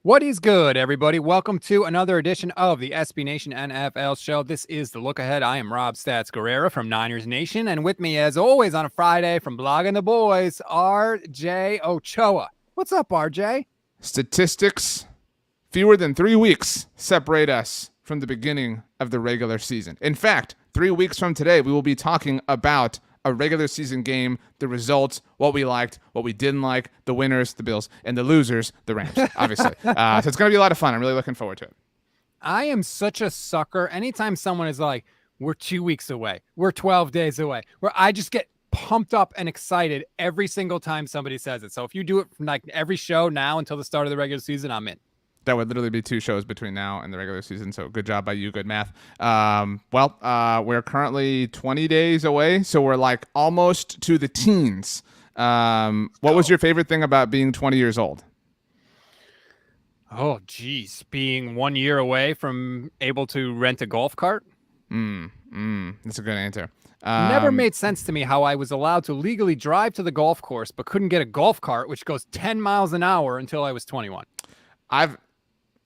What is good, everybody? Welcome to another edition of the SB Nation NFL show. This is the look ahead. I am Rob Stats Guerrera from Niners Nation, and with me, as always, on a Friday from Blogging the Boys, RJ Ochoa. What's up, RJ? Statistics: fewer than 3 weeks separate us from the beginning of the regular season. In fact, 3 weeks from today, we will be talking about a regular season game, the results, what we liked, what we didn't like, the winners, the Bills, and the losers, the Rams, obviously. So it's going to be a lot of fun. I'm really looking forward to it. I am such a sucker. Anytime someone is like, we're 2 weeks away, we're 12 days away, where I just get pumped up and excited every single time somebody says it. So if you do it from like every show now until the start of the regular season, I'm in. That would literally be 2 shows between now and the regular season. So good job by you. Good math. We're currently 20 days away. So we're like almost to the teens. What was your favorite thing about being 20 years old? Oh, geez. Being 1 year away from able to rent a golf cart? That's a good answer. Never made sense to me how I was allowed to legally drive to the golf course, but couldn't get a golf cart, which goes 10 miles an hour until I was 21.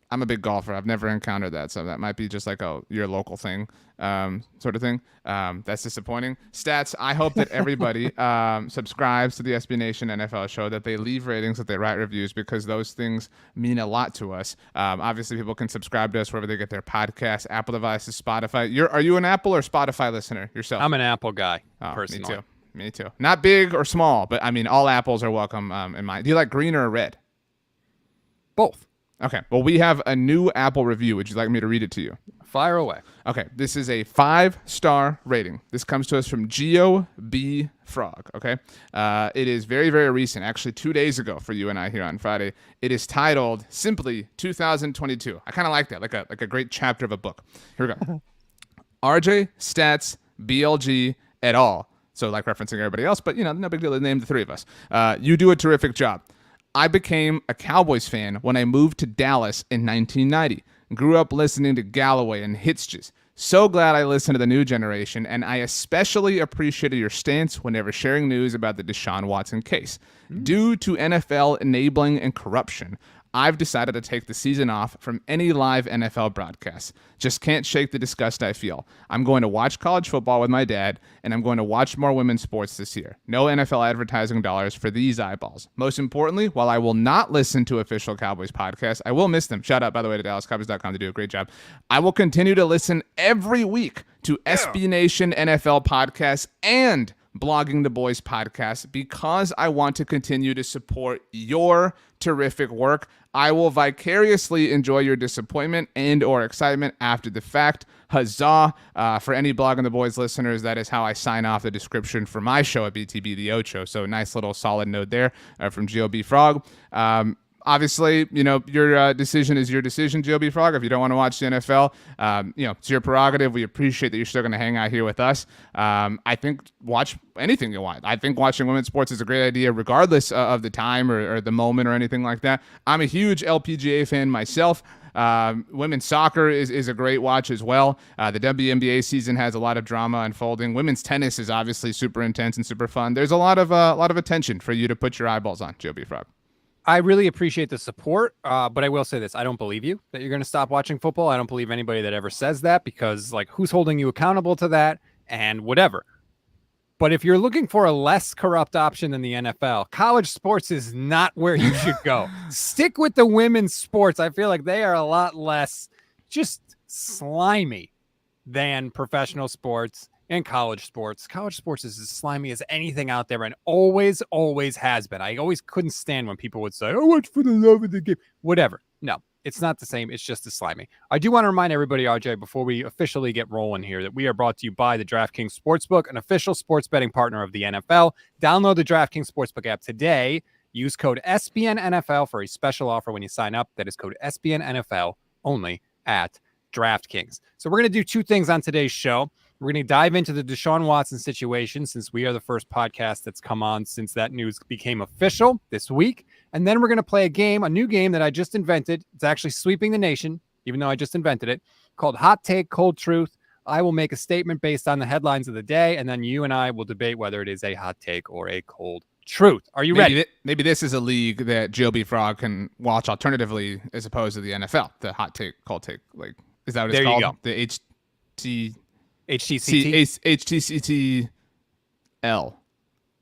I'm a big golfer. I've never encountered that, so that might be just like your local thing, sort of thing. That's disappointing. Stats, I hope that everybody subscribes to the SB Nation NFL show, that they leave ratings, that they write reviews, because those things mean a lot to us. Obviously, people can subscribe to us wherever they get their podcasts, Apple devices, Spotify. Are you an Apple or Spotify listener yourself? I'm an Apple guy, personally. Me too. Not big or small, but I mean, all apples are welcome in mine. Do you like green or red? Both. Okay. Well, we have a new Apple review. Would you like me to read it to you? Fire away. Okay. This is a 5-star rating. This comes to us from Geo B Frog. Okay. It is very, very recent. Actually, 2 days ago for you and I here on Friday. It is titled simply 2022. I kind of like that, like a great chapter of a book. Here we go. RJ Stats BLG et al. So like referencing everybody else, but no big deal. They named the 3 of us. You do a terrific job. I became a Cowboys fan when I moved to Dallas in 1990. Grew up listening to Galloway and Hitchens. So glad I listened to the new generation, and I especially appreciated your stance whenever sharing news about the Deshaun Watson case. Due to NFL enabling and corruption, I've decided to take the season off from any live NFL broadcasts. Just can't shake the disgust I feel. I'm going to watch college football with my dad, and I'm going to watch more women's sports this year. No NFL advertising dollars for these eyeballs. Most importantly, while I will not listen to official Cowboys podcasts, I will miss them. Shout out, by the way, to DallasCowboys.com. They do a great job. I will continue to listen every week to SB Nation NFL podcasts and Blogging the Boys podcast because I want to continue to support your terrific work. I will vicariously enjoy your disappointment and or excitement after the fact. Huzzah. For any Blogging the Boys listeners, that is how I sign off the description for my show at BTB The Ocho. So nice little solid note there from GOB Frog. Obviously, your decision is your decision, Joby Frog. If you don't want to watch the NFL, it's your prerogative. We appreciate that you're still going to hang out here with us. I think watch anything you want. I think watching women's sports is a great idea, regardless of the time or the moment or anything like that. I'm a huge LPGA fan myself. Women's soccer is a great watch as well. The WNBA season has a lot of drama unfolding. Women's tennis is obviously super intense and super fun. There's a lot of attention for you to put your eyeballs on, Joby Frog. I really appreciate the support, but I will say this. I don't believe you that you're going to stop watching football. I don't believe anybody that ever says that because, who's holding you accountable to that and whatever. But if you're looking for a less corrupt option than the NFL, college sports is not where you should go. Stick with the women's sports. I feel like they are a lot less just slimy than professional sports and college sports. College sports is as slimy as anything out there and always has been. I always couldn't stand when people would say, I watch for the love of the game. Whatever. No, it's not the same. It's just as slimy. I do want to remind everybody, RJ, before we officially get rolling here, that we are brought to you by the DraftKings Sportsbook, an official sports betting partner of the NFL. Download the DraftKings Sportsbook app today. Use code SBNNFL for a special offer when you sign up. That is code SBNNFL only at DraftKings. So we're going to do 2 things on today's show. We're going to dive into the Deshaun Watson situation since we are the first podcast that's come on since that news became official this week. And then we're going to play a new game that I just invented. It's actually sweeping the nation, even though I just invented it, called Hot Take, Cold Truth. I will make a statement based on the headlines of the day, and then you and I will debate whether it is a hot take or a cold Truth. Are you ready? Maybe this is a league that Joby Frog can watch alternatively as opposed to the NFL. The hot take, cold take. Like, is that what it's called? Go. The HTCT. HTCTL.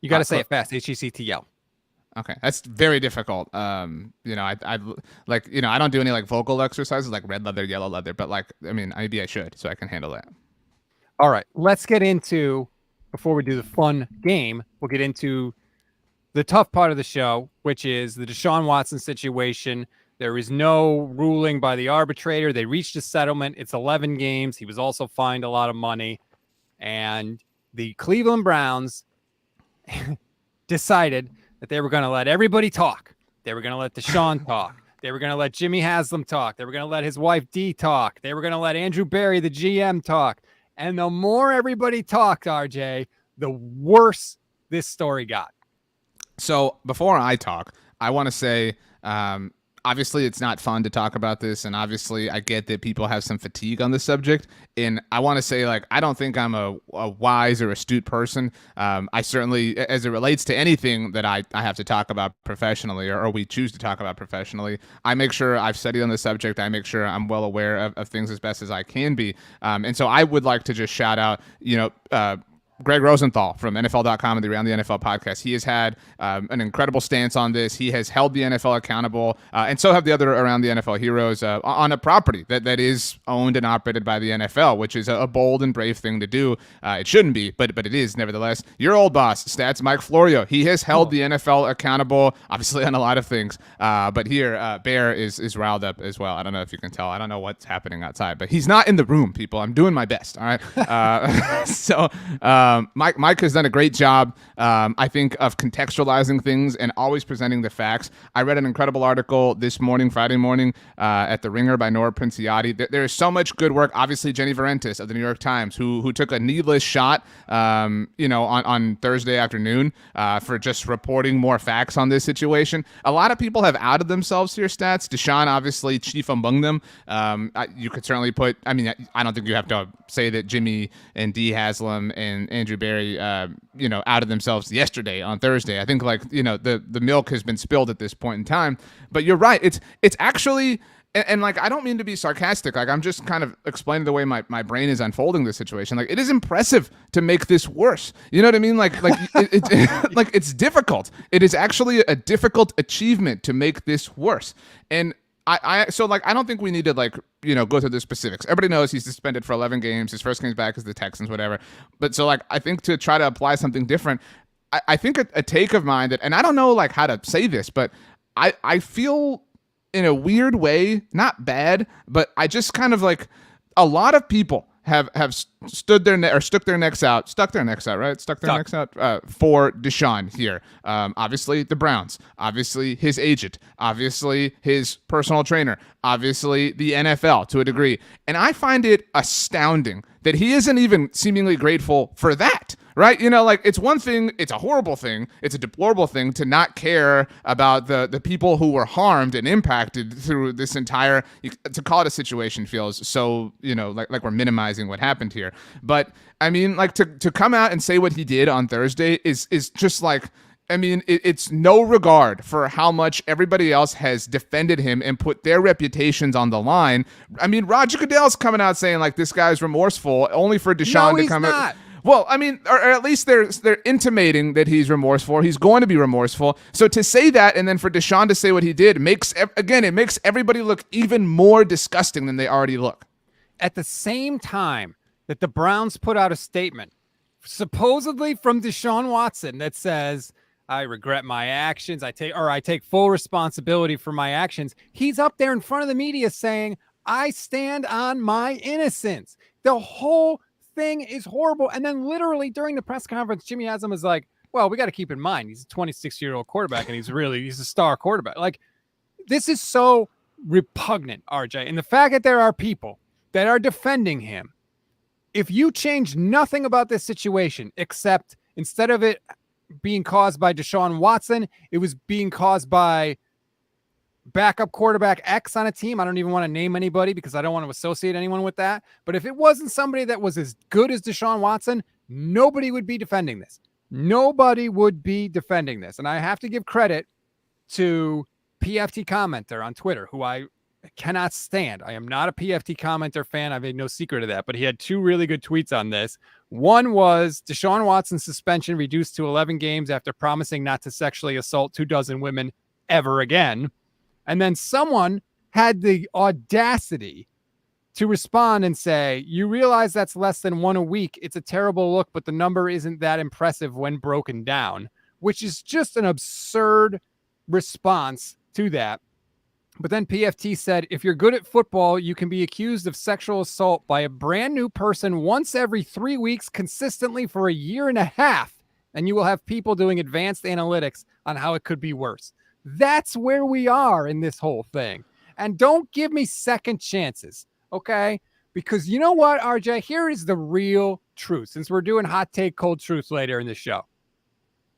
You got to say it fast. HTCTL. Okay, that's very difficult. I like, I don't do any like vocal exercises like red leather, yellow leather, but like, maybe I should so I can handle that. All right, let's get into, before we do the fun game, we'll get into the tough part of the show, which is the Deshaun Watson situation. There is no ruling by the arbitrator. They reached a settlement. It's 11 games. He was also fined a lot of money. And the Cleveland Browns decided that they were going to let everybody talk. They were going to let Deshaun talk. They were going to let Jimmy Haslam talk. They were going to let his wife Dee talk. They were going to let Andrew Berry, the GM, talk. And the more everybody talked, RJ, the worse this story got. So before I talk, I want to say, obviously it's not fun to talk about this. And obviously I get that people have some fatigue on this subject. And I want to say, like, I don't think I'm a wise or astute person. I certainly, as it relates to anything that I have to talk about professionally or we choose to talk about professionally, I make sure I've studied on the subject. I make sure I'm well aware of things as best as I can be. And so I would like to just shout out, Greg Rosenthal from NFL.com and the Around the NFL podcast. He has had an incredible stance on this. He has held the NFL accountable, and so have the other Around the NFL heroes on a property that is owned and operated by the NFL, which is a bold and brave thing to do. It shouldn't be, but it is nevertheless. Your old boss, Stats Mike Florio, he has held the NFL accountable, obviously on a lot of things. But here, Bear is riled up as well. I don't know if you can tell. I don't know what's happening outside, but he's not in the room, people. I'm doing my best. All right. So. Mike has done a great job, I think, of contextualizing things and always presenting the facts. I read an incredible article this morning, Friday morning, at The Ringer by Nora Princiati. There is so much good work. Obviously, Jenny Varentis of the New York Times, who took a needless shot, on Thursday afternoon for just reporting more facts on this situation. A lot of people have outed themselves here, Stats. Deshaun, obviously, chief among them. You could certainly put, I don't think you have to say that Jimmy and Dee Haslam and Andrew Berry, outed themselves yesterday on Thursday. I think the milk has been spilled at this point in time. But you're right. It's actually, and like, I don't mean to be sarcastic. Like, I'm just kind of explaining the way my brain is unfolding this situation. Like, it is impressive to make this worse. You know what I mean? Like it's difficult. It is actually a difficult achievement to make this worse. And I don't think we need to go through the specifics. Everybody knows he's suspended for 11 games. His first game's back is the Texans, whatever. But so I think to try to apply something different, I think a take of mine that, and I don't know how to say this, but I feel in a weird way, not bad, but I just kind of a lot of people have stuck their necks out for Deshaun here. Obviously the Browns, obviously his agent, obviously his personal trainer, obviously the NFL to a degree. And I find it astounding that he isn't even seemingly grateful for that. Right? It's one thing, it's a horrible thing, it's a deplorable thing to not care about the people who were harmed and impacted through this entire, to call it a situation feels so, like we're minimizing what happened here. But to come out and say what he did on Thursday is just it's no regard for how much everybody else has defended him and put their reputations on the line. Roger Goodell's coming out saying this guy's remorseful only for Deshaun to come out. Well, or at least they're intimating that he's remorseful. He's going to be remorseful. So to say that and then for Deshaun to say what he did makes everybody look even more disgusting than they already look. At the same time that the Browns put out a statement, supposedly from Deshaun Watson, that says, I regret my actions. I take full responsibility for my actions. He's up there in front of the media saying, I stand on my innocence. The whole thing is horrible. And then literally during the press conference, Jimmy Haslam is like, well, we got to keep in mind, he's a 26-year-old quarterback and he's a star quarterback. This is so repugnant, RJ. And the fact that there are people that are defending him, if you change nothing about this situation, except instead of it being caused by Deshaun Watson, it was being caused by backup quarterback X on a team. I don't even want to name anybody because I don't want to associate anyone with that. But if it wasn't somebody that was as good as Deshaun Watson, nobody would be defending this. nobody would be defending this. And I have to give credit to PFT commenter on Twitter, who I cannot stand. I am not a PFT commenter fan. I made no secret of that, but he had two really good tweets on this. One was Deshaun Watson's suspension reduced to 11 games after promising not to sexually assault 24 women ever again. And then someone had the audacity to respond and say, you realize that's less than one a week. It's a terrible look, but the number isn't that impressive when broken down, which is just an absurd response to that. But then PFT said, if you're good at football, you can be accused of sexual assault by a brand new person once every 3 weeks consistently for a year and a half, and you will have people doing advanced analytics on how it could be worse. That's where we are in this whole thing. And don't give me second chances, okay? Because you know what, RJ? Here is the real truth, since we're doing hot take, cold truth later in the show.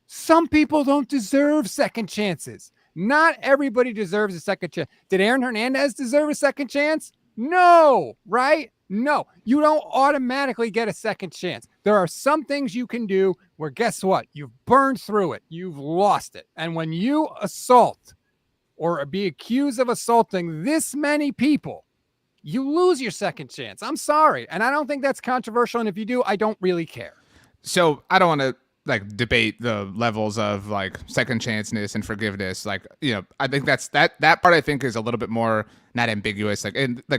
Some people don't deserve second chances. Not everybody deserves a second chance. Did Aaron Hernandez deserve a second chance? No, right? No, you don't automatically get a second chance. There are some things you can do where, guess what? You've burned through it. You've lost it. And when you assault or be accused of assaulting this many people, you lose your second chance. I'm sorry. And I don't think that's controversial. And if you do, I don't really care. So I don't want to debate the levels of second chanceness and forgiveness. I think that part I think is a little bit more not ambiguous.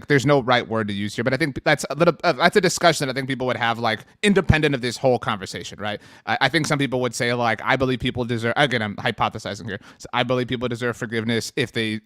There's no right word to use here, but I think that's a discussion that I think people would have independent of this whole conversation, right? I think some people would say I believe people deserve. Again, I'm hypothesizing here. So I believe people deserve forgiveness if they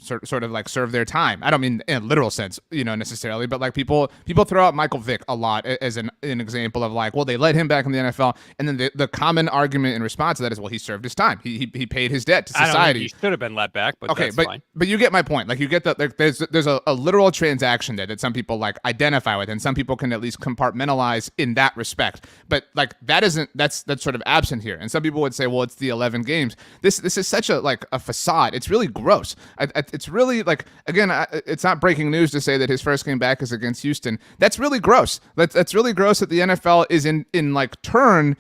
sort of serve their time. I don't mean in a literal sense, necessarily, but people throw out Michael Vick a lot as an example of well, they let him back in the NFL, and then the common argument in response to that is, well, he served his time. He paid his debt to society. I don't think he should have been let back, but okay, that's fine. But you get my point. You get that there's a literal transaction there that some people identify with, and some people can at least compartmentalize in that respect. But that's sort of absent here. And some people would say, well, it's the 11 games. This is such a facade. It's really gross. It's really again, it's not breaking news to say that his first game back is against Houston. That's really gross. That's really gross that the NFL is in turn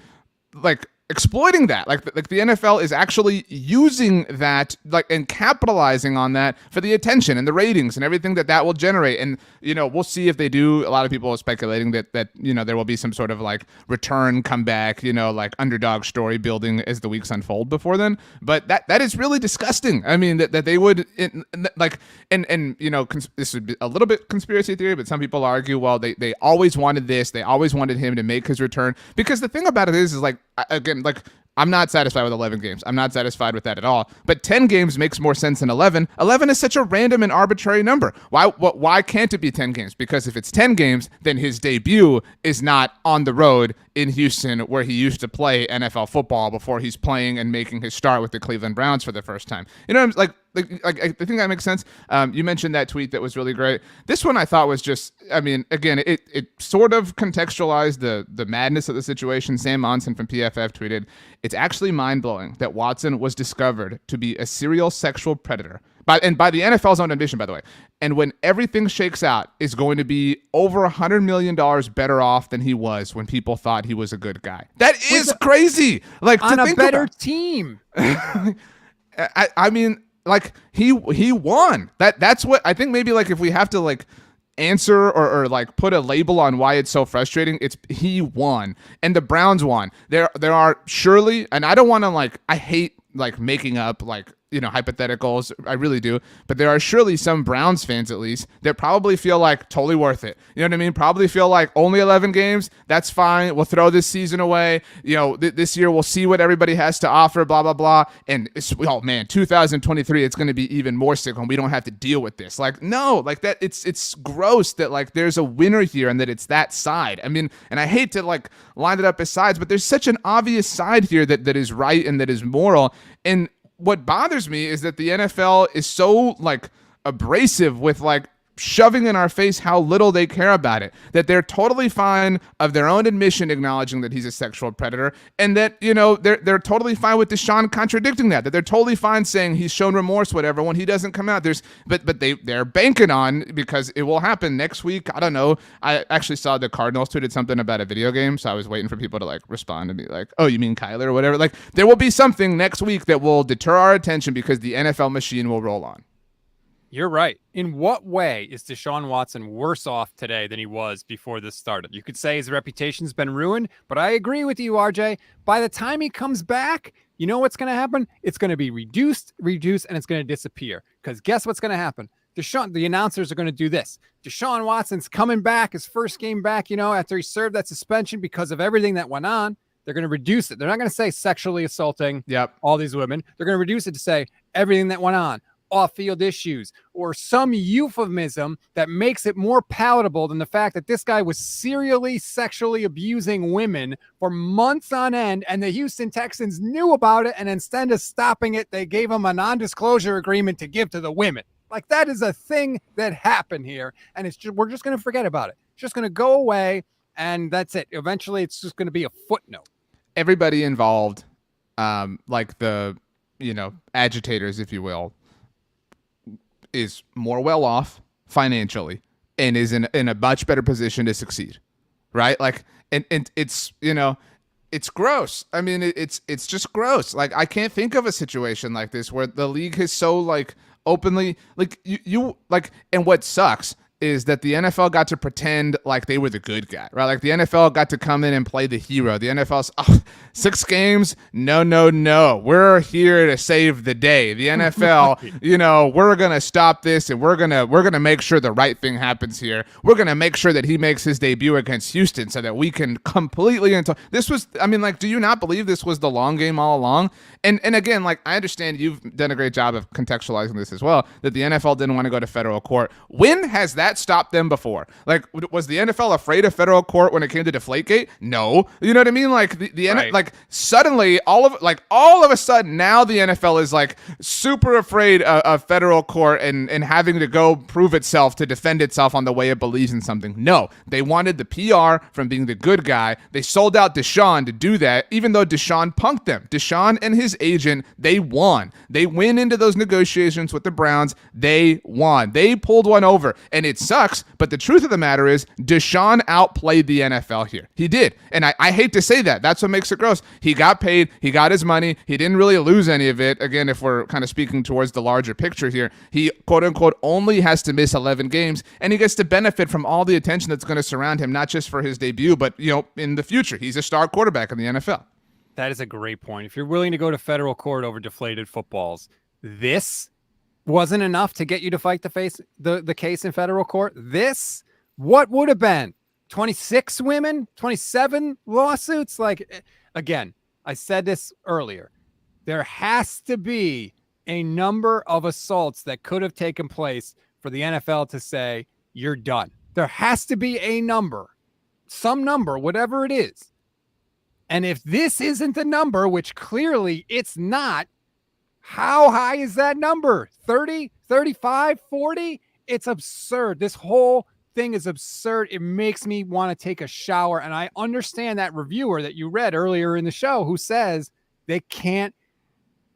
exploiting that. The NFL is actually using that and capitalizing on that for the attention and the ratings and everything that will generate. And we'll see if they do. A lot of people are speculating that there will be some sort of return, comeback, underdog story building as the weeks unfold before then. But that is really disgusting. I mean, that they would this would be a little bit conspiracy theory, but some people argue, well, they always wanted this. They always wanted him to make his return, because the thing about it is again, I'm not satisfied with 11 games. I'm not satisfied with that at all. But 10 games makes more sense than 11. 11 is such a random and arbitrary number. Why can't it be 10 games? Because if it's 10 games, then his debut is not on the road in Houston, where he used to play NFL football before he's playing and making his start with the Cleveland Browns for the first time. I think that makes sense. You mentioned that tweet that was really great. This one I thought was just, I mean, again, it sort of contextualized the madness of the situation. Sam Monson from PFF tweeted, "It's actually mind-blowing that Watson was discovered to be a serial sexual predator by the NFL's own admission, by the way. And when everything shakes out, is going to be over $100 million better off than he was when people thought he was a good guy." That is crazy. On a better team. I mean, he won. That's what I think. Maybe if we have to answer or put a label on why it's so frustrating, it's he won and the Browns won. There are surely, and I don't want to I hate making up hypotheticals. I really do. But there are surely some Browns fans, at least, that probably feel totally worth it. You know what I mean? Probably feel only 11 games. That's fine. We'll throw this season away. This year we'll see what everybody has to offer, blah, blah, blah. And 2023, it's going to be even more sick when we don't have to deal with this. No, that it's gross that there's a winner here and that it's that side. I mean, and I hate to line it up as sides, but there's such an obvious side here that is right and that is moral. And what bothers me is that the NFL is so abrasive with shoving in our face how little they care about it, that they're totally fine of their own admission acknowledging that he's a sexual predator, and that, you know, they're totally fine with Deshaun contradicting that they're totally fine saying he's shown remorse, whatever, when he doesn't come out. But they're banking on, because it will happen next week. I don't know. I actually saw the Cardinals tweeted something about a video game, so I was waiting for people to like respond and be like, oh, you mean Kyler or whatever. Like, there will be something next week that will deter our attention because the NFL machine will roll on. You're right. In what way is Deshaun Watson worse off today than he was before this started? You could say his reputation's been ruined, but I agree with you, RJ. By the time he comes back, you know what's going to happen? It's going to be reduced, and it's going to disappear. Because guess what's going to happen? The announcers are going to do this. Deshaun Watson's coming back, his first game back, you know, after he served that suspension because of everything that went on. They're going to reduce it. They're not going to say sexually assaulting all these women. They're going to reduce it to say everything that went on. Off-field issues, or some euphemism that makes it more palatable than the fact that this guy was serially sexually abusing women for months on end, and the Houston Texans knew about it, and instead of stopping it, they gave him a non-disclosure agreement to give to the women. Like, that is a thing that happened here, and we're just going to forget about it. It's just going to go away, and that's it. Eventually, it's just going to be a footnote. Everybody involved, like the, you know, agitators, if you will, is more well off financially and is in a much better position to succeed, right? Like, and it's, you know, it's gross. I mean, it's just gross. Like, I can't think of a situation like this where the league has so like openly, like you like, and what sucks is that the NFL got to pretend like they were the good guy, right? Like, the NFL got to come in and play the hero. The NFL's 6 games. No. We're here to save the day. The NFL, you know, we're going to stop this, and we're going to make sure the right thing happens here. We're going to make sure that he makes his debut against Houston so that we can completely this was, I mean, like, do you not believe this was the long game all along? And again, like, I understand you've done a great job of contextualizing this as well, that the NFL didn't want to go to federal court. When has that stopped them before? Like, was the NFL afraid of federal court when it came to Deflategate? No. You know what I mean? Like, Right. like, suddenly all of a sudden now the NFL is like super afraid of federal court and having to go prove itself to defend itself on the way it believes in something. No, they wanted the PR from being the good guy. They sold out Deshaun to do that, even though Deshaun punked them. Deshaun and his agent, they won. They went into those negotiations with the Browns. They won. They pulled one over, and it sucks, but the truth of the matter is Deshaun outplayed the NFL here. He did, and I hate to say that. That's what makes it gross. He got paid. He got his money. He didn't really lose any of it. Again, if we're kind of speaking towards the larger picture here, he, quote unquote, only has to miss 11 games, and he gets to benefit from all the attention that's going to surround him, not just for his debut, but, you know, in the future. He's a star quarterback in the NFL. That is a great point. If you're willing to go to federal court over deflated footballs, this wasn't enough to get you to fight the case in federal court. This, what would have been 26 women, 27 lawsuits? Like, again, I said this earlier. There has to be a number of assaults that could have taken place for the NFL to say, you're done. There has to be a number, some number, whatever it is. And if this isn't the number, which clearly it's not, how high is that number? 30, 35, 40? It's absurd. This whole thing is absurd. It makes me want to take a shower. And I understand that reviewer that you read earlier in the show who says they can't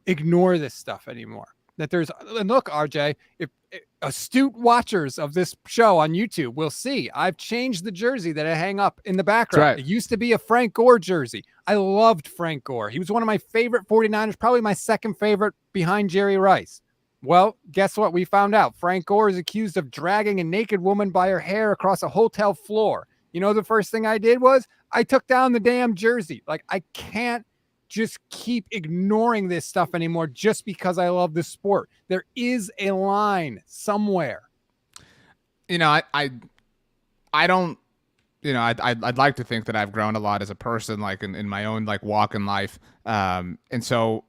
ignore this stuff anymore. That there's, and look, RJ, if astute watchers of this show on YouTube will see, I've changed the jersey that I hang up in the background. Right. It used to be a Frank Gore jersey. I loved Frank Gore. He was one of my favorite 49ers, probably my second favorite behind Jerry Rice. Well, guess what? We found out Frank Gore is accused of dragging a naked woman by her hair across a hotel floor. You know, the first thing I did was I took down the damn jersey. Like, I can't just keep ignoring this stuff anymore just because I love the sport. There is a line somewhere. You know, I don't, you know, I'd like to think that I've grown a lot as a person, like in my own like walk in life. And so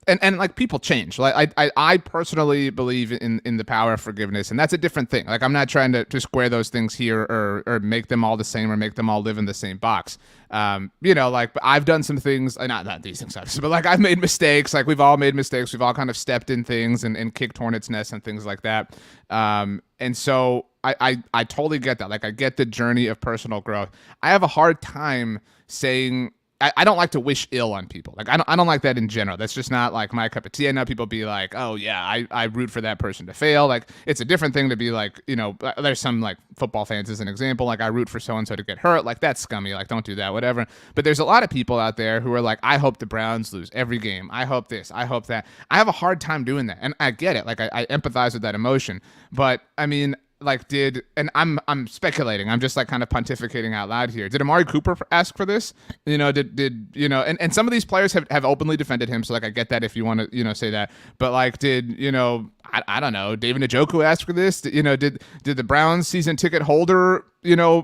and like people change. Like I personally believe in the power of forgiveness, and that's a different thing. Like I'm not trying to square those things here or make them all the same or make them all live in the same box. Like I've done some things, not these things obviously, but like I've made mistakes. Like we've all made mistakes. We've all kind of stepped in things and kicked hornets' nests and things like that. And so I totally get that. Like I get the journey of personal growth. I have a hard time saying. I don't like to wish ill on people. Like I don't like that in general. That's just not like my cup of tea. I know people be like, oh yeah, I root for that person to fail. Like it's a different thing to be like, there's some like football fans as an example. Like I root for so-and-so to get hurt. Like that's scummy. Like don't do that, whatever. But there's a lot of people out there who are like, I hope the Browns lose every game. I hope this, I hope that. I have a hard time doing that. And I get it. Like I empathize with that emotion. But I mean, like and I'm speculating. I'm just like kind of pontificating out loud here. Did Amari Cooper ask for this? And some of these players have openly defended him. So like I get that if you want to say that. But like I don't know. David Njoku asked for this. Did the Browns season ticket holder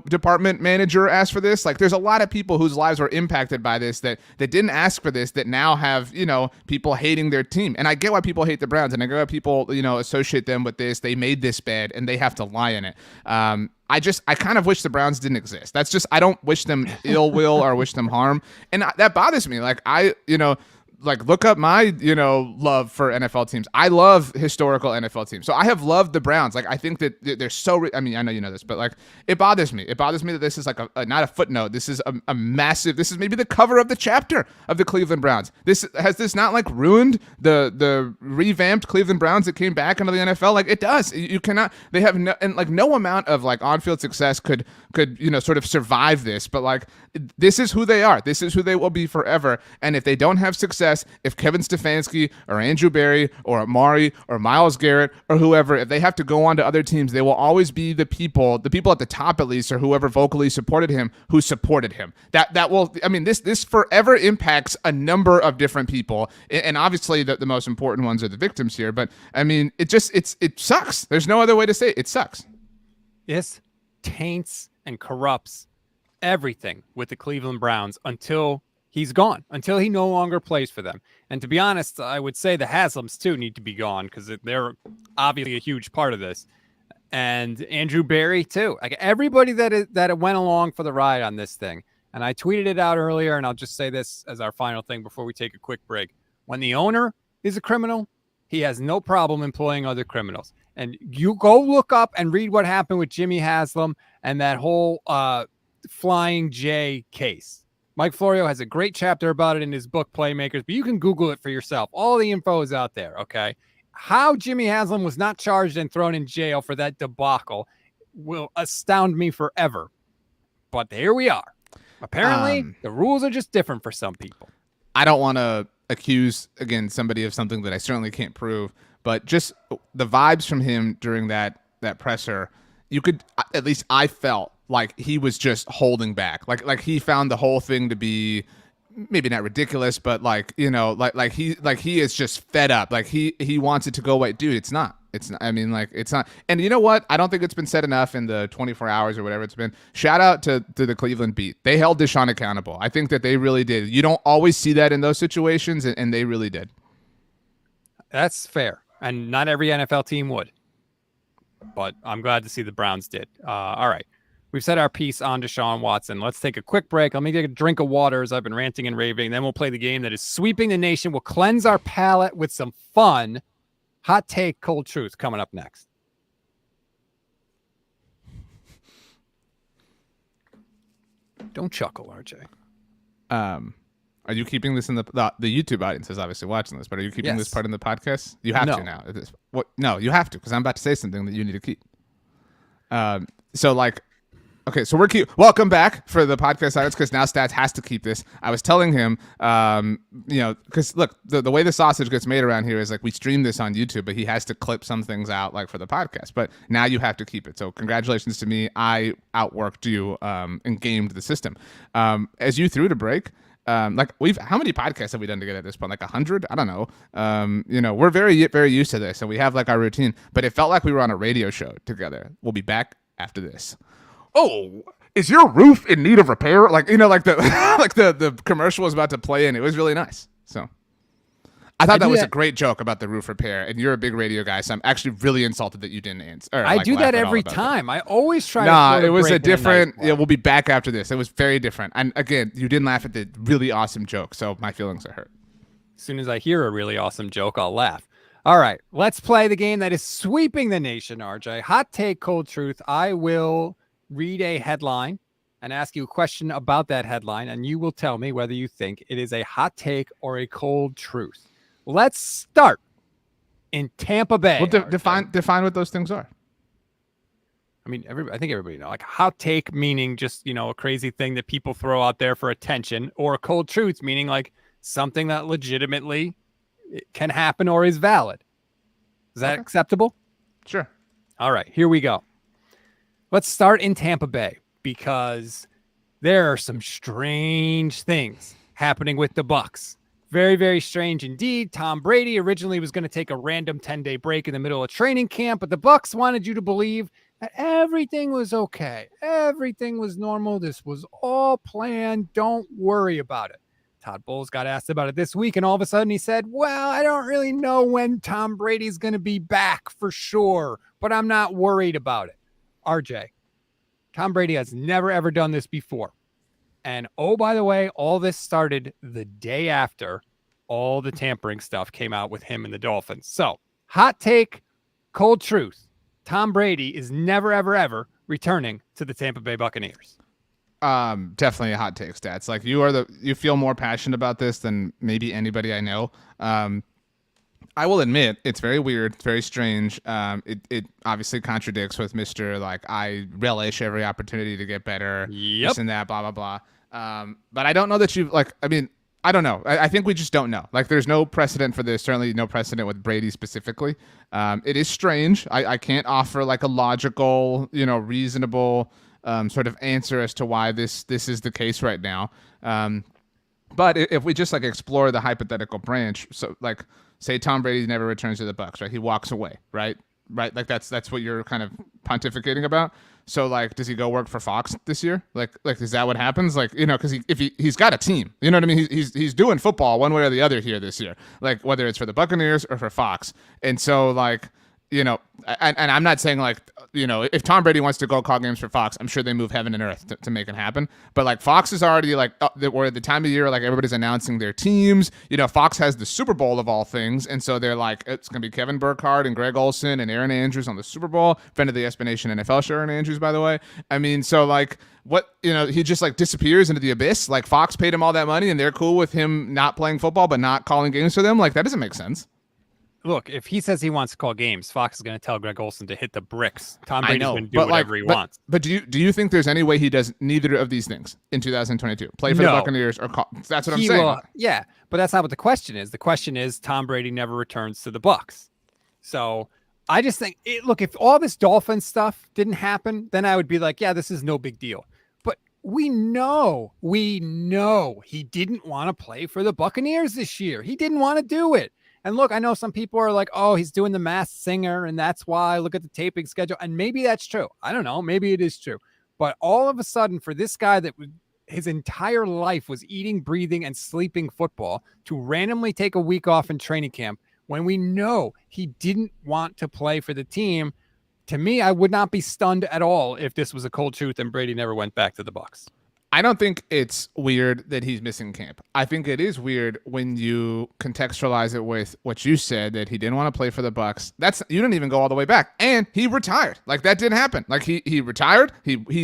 department manager ask for this? Like there's a lot of people whose lives were impacted by this that didn't ask for this that now have people hating their team. And I get why people hate the Browns, and I get why people associate them with this. They made this bad and they have to lie in it. I kind of wish the Browns didn't exist. That's just, I don't wish them ill will or wish them harm. And that bothers me. Like like look up my love for NFL teams. I love historical NFL teams. So I have loved the Browns. Like I think that they're so I mean, I know you know this, but like it bothers me. It bothers me that this is like not a footnote. This is a massive, this is maybe the cover of the chapter of the Cleveland Browns. Has this not like ruined the revamped Cleveland Browns that came back into the NFL? Like it does. You cannot, they have no amount of like on-field success could sort of survive this, but like this is who they are. This is who they will be forever. And if they don't have success, if Kevin Stefanski or Andrew Berry or Amari or Myles Garrett or whoever, if they have to go on to other teams, they will always be the people at the top at least, or whoever vocally supported him, who supported him. That will, I mean, this forever impacts a number of different people, and obviously the most important ones are the victims here. But I mean, it sucks. There's no other way to say it. It sucks. This taints and corrupts everything with the Cleveland Browns until he's gone, until he no longer plays for them. And to be honest, I would say the Haslams too need to be gone because they're obviously a huge part of this. And Andrew Berry too. Like everybody that went along for the ride on this thing. And I tweeted it out earlier, and I'll just say this as our final thing before we take a quick break. When the owner is a criminal, he has no problem employing other criminals. And you go look up and read what happened with Jimmy Haslam and that whole Flying J case. Mike Florio has a great chapter about it in his book, Playmakers, but you can Google it for yourself. All the info is out there, okay? How Jimmy Haslam was not charged and thrown in jail for that debacle will astound me forever. But here we are. Apparently, the rules are just different for some people. I don't want to accuse, again, somebody of something that I certainly can't prove, but just the vibes from him during that presser, you could, at least I felt, like he was just holding back. Like he found the whole thing to be maybe not ridiculous, but like he is just fed up. Like he wants it to go away. Dude, it's not. I mean, like it's not. And you know what? I don't think it's been said enough in the 24 hours or whatever it's been. Shout out to the Cleveland beat. They held Deshaun accountable. I think that they really did. You don't always see that in those situations, and they really did. That's fair. And not every NFL team would. But I'm glad to see the Browns did. All right. We've said our piece on Deshaun Watson. Let's take a quick break. Let me take a drink of water as I've been ranting and raving. Then we'll play the game that is sweeping the nation. We'll cleanse our palate with some fun. Hot take, cold truth coming up next. Don't chuckle, RJ. Are you keeping this in the YouTube audience is obviously watching this, but are you keeping this part in the podcast? You have to now. No, you have to, because I'm about to say something that you need to keep. So welcome back for the podcast audience, because now Stats has to keep this. I was telling him, because look, the way the sausage gets made around here is like we stream this on YouTube, but he has to clip some things out like for the podcast. But now you have to keep it. So congratulations to me. I outworked you and gamed the system. As you threw to break, how many podcasts have we done together at this point? Like 100? I don't know. We're very, very used to this, and we have like our routine, but it felt like we were on a radio show together. We'll be back after this. Oh, is your roof in need of repair? The the commercial was about to play in. It was really nice. So I thought that was a great joke about the roof repair, and you're a big radio guy, so I'm actually really insulted that you didn't answer. I do that every time. I always try to. It was a different. Yeah, we'll be back after this. It was very different. And again, you didn't laugh at the really awesome joke, so my feelings are hurt. As soon as I hear a really awesome joke, I'll laugh. All right, let's play the game that is sweeping the nation, RJ. Hot take, cold truth. I will read a headline and ask you a question about that headline, and you will tell me whether you think it is a hot take or a cold truth. Let's start in Tampa Bay. Well, define what those things are. I mean, I think everybody knows. Like, hot take meaning just, a crazy thing that people throw out there for attention, or a cold truth meaning like something that legitimately can happen or is valid. Is that acceptable? Sure. All right, here we go. Let's start in Tampa Bay because there are some strange things happening with the Bucs. Very, very strange indeed. Tom Brady originally was going to take a random 10-day break in the middle of training camp, but the Bucs wanted you to believe that everything was okay. Everything was normal. This was all planned. Don't worry about it. Todd Bowles got asked about it this week, and all of a sudden he said, well, I don't really know when Tom Brady's going to be back for sure, but I'm not worried about it. RJ, Tom Brady has never, ever done this before. And, oh, by the way, all this started the day after all the tampering stuff came out with him and the Dolphins. So, hot take, cold truth. Tom Brady is never, ever, ever returning to the Tampa Bay Buccaneers. Definitely a hot take, Stats. Like, you feel more passionate about this than maybe anybody I know. I will admit it's very weird. It's very strange. It obviously contradicts with Mr. Like, I relish every opportunity to get better. Yep. This and that, blah, blah, blah. But I don't know that I don't know. I think we just don't know. Like, there's no precedent for this. Certainly no precedent with Brady specifically. It is strange. I can't offer like a logical, reasonable sort of answer as to why this is the case right now. But if we just like explore the hypothetical branch, so like say Tom Brady never returns to the Bucs, right? He walks away, right? Right? Like that's what you're kind of pontificating about. So like, does he go work for Fox this year? Like is that what happens? Like, because he's got a team, you know what I mean? He's doing football one way or the other here this year, like whether it's for the Buccaneers or for Fox. And so like, and I'm not saying like, if Tom Brady wants to go call games for Fox, I'm sure they move heaven and earth to make it happen. But like Fox is already like, we're at the time of year, like everybody's announcing their teams. Fox has the Super Bowl of all things. And so they're like, it's going to be Kevin Burkhardt and Greg Olsen and Aaron Andrews on the Super Bowl. Friend of the SB Nation NFL show, Aaron Andrews, by the way. I mean, so like what, he just like disappears into the abyss. Like Fox paid him all that money and they're cool with him not playing football, but not calling games for them. Like that doesn't make sense. Look, if he says he wants to call games, Fox is going to tell Greg Olsen to hit the bricks. Tom Brady's going to do whatever he wants. But do you think there's any way he does neither of these things in 2022? Play for the Buccaneers or call? That's what I'm saying. Yeah, but that's not what the question is. The question is Tom Brady never returns to the Bucs. So I just think, look, if all this Dolphins stuff didn't happen, then I would be like, yeah, this is no big deal. But we know he didn't want to play for the Buccaneers this year. He didn't want to do it. And look, I know some people are like, oh, he's doing the Masked Singer, and that's why. Look at the taping schedule. And maybe that's true. I don't know. Maybe it is true. But all of a sudden, for this guy that his entire life was eating, breathing, and sleeping football, to randomly take a week off in training camp, when we know he didn't want to play for the team, to me, I would not be stunned at all if this was a cold truth and Brady never went back to the Bucs. I don't think it's weird that he's missing camp. I think it is weird when you contextualize it with what you said, that he didn't want to play for the Bucs. You didn't even go all the way back, and he retired. Like that didn't happen. Like he retired.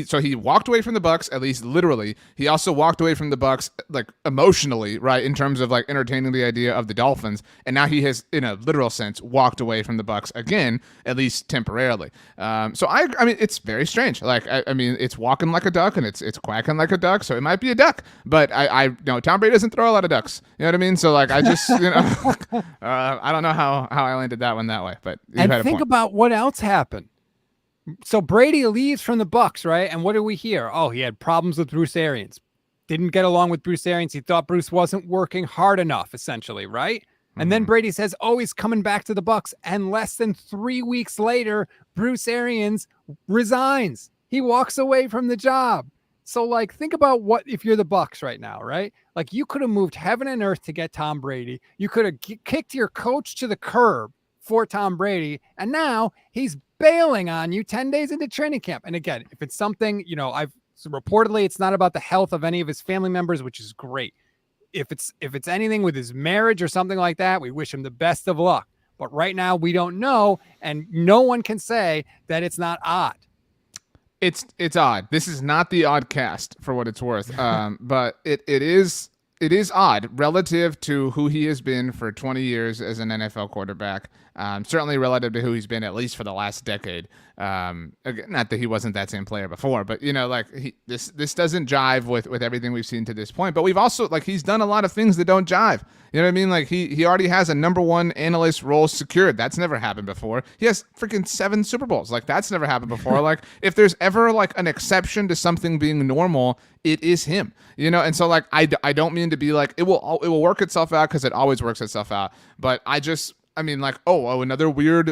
So he walked away from the Bucs, at least literally. He also walked away from the Bucs like emotionally, right, in terms of like entertaining the idea of the Dolphins. And now he has, in a literal sense, walked away from the Bucs again, at least temporarily. So I mean, it's very strange. Like I mean, it's walking like a duck and it's quacking like a duck, so it might be a duck, but I Tom Brady doesn't throw a lot of ducks, you know what I mean? So like I just I don't know how I landed that one that way, but and think about what else happened. So Brady leaves from the Bucs, right? And what do we hear? Oh, he had problems with Bruce Arians, didn't get along with Bruce Arians. He thought Bruce wasn't working hard enough, essentially, right? And then Brady says, oh, he's coming back to the Bucs, and less than 3 weeks later, Bruce Arians resigns. He walks away from the job. So, like, think about what if you're the Bucs right now, right? Like, you could have moved heaven and earth to get Tom Brady. You could have kicked your coach to the curb for Tom Brady, and now he's bailing on you 10 days into training camp. And again, if it's something, so reportedly it's not about the health of any of his family members, which is great. If it's anything with his marriage or something like that, we wish him the best of luck. But right now we don't know, and no one can say that it's not odd. It's odd. This is not the odd cast for what it's worth. But it is odd relative to who he has been for 20 years as an NFL quarterback. Certainly relative to who he's been at least for the last decade. Again, not that he wasn't that same player before, but this doesn't jive with everything we've seen to this point. But we've also he's done a lot of things that don't jive. You know what I mean? Like he already has a number one analyst role secured. That's never happened before. He has freaking 7 Super Bowls. Like that's never happened before. Like if there's ever an exception to something being normal, it is him. And so I don't mean to be it will work itself out because it always works itself out. But another weird,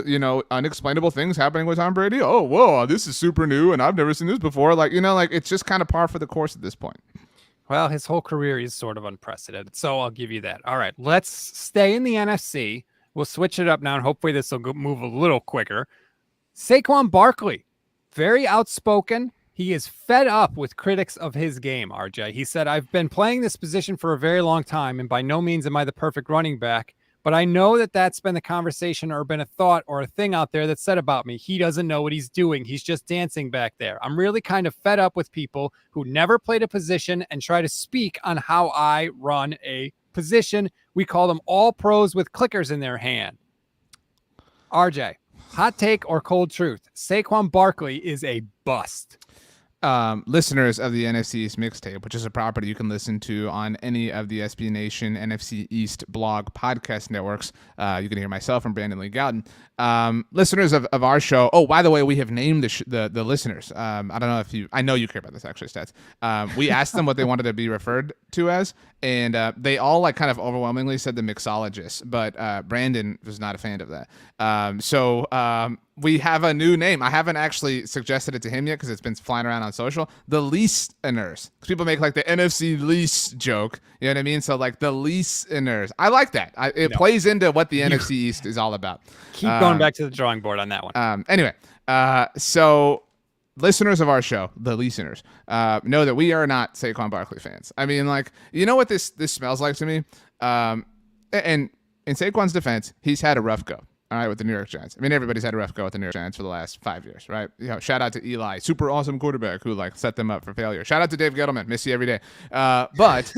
unexplainable things happening with Tom Brady. Oh, whoa, this is super new and I've never seen this before. It's just kind of par for the course at this point. Well, his whole career is sort of unprecedented, so I'll give you that. All right, let's stay in the NFC. We'll switch it up now, and hopefully this will move a little quicker. Saquon Barkley, very outspoken. He is fed up with critics of his game, RJ. He said, I've been playing this position for a very long time, and by no means am I the perfect running back, but I know that that's been the conversation or been a thought or a thing out there that's said about me. He doesn't know what he's doing. He's just dancing back there. I'm really kind of fed up with people who never played a position and try to speak on how I run a position. We call them all pros with clickers in their hand. RJ, hot take or cold truth? Saquon Barkley is a bust. Listeners of the NFC East mixtape, which is a property you can listen to on any of the SB Nation NFC East blog podcast networks. You can hear myself and Brandon Lee Gowton. Listeners of our show. Oh, by the way, we have named the listeners. I don't know if I know you care about this actually, Stats. We asked them what they wanted to be referred to as, and they all kind of overwhelmingly said the mixologists, but Brandon was not a fan of that. So we have a new name. I haven't actually suggested it to him yet because it's been flying around on social. The listeners. People make the NFC lease joke. You know what I mean? So the listeners. I like that. It plays into what the NFC East is all about. Keep going back to the drawing board on that one. Anyway, so listeners of our show, the listeners, know that we are not Saquon Barkley fans. I mean, you know what this smells like to me? And in Saquon's defense, he's had a rough go. All right, with the New York Giants. I mean, everybody's had a rough go with the New York Giants for the last 5 years, right? Shout out to Eli, super awesome quarterback who set them up for failure. Shout out to Dave Gettleman, miss you every day. But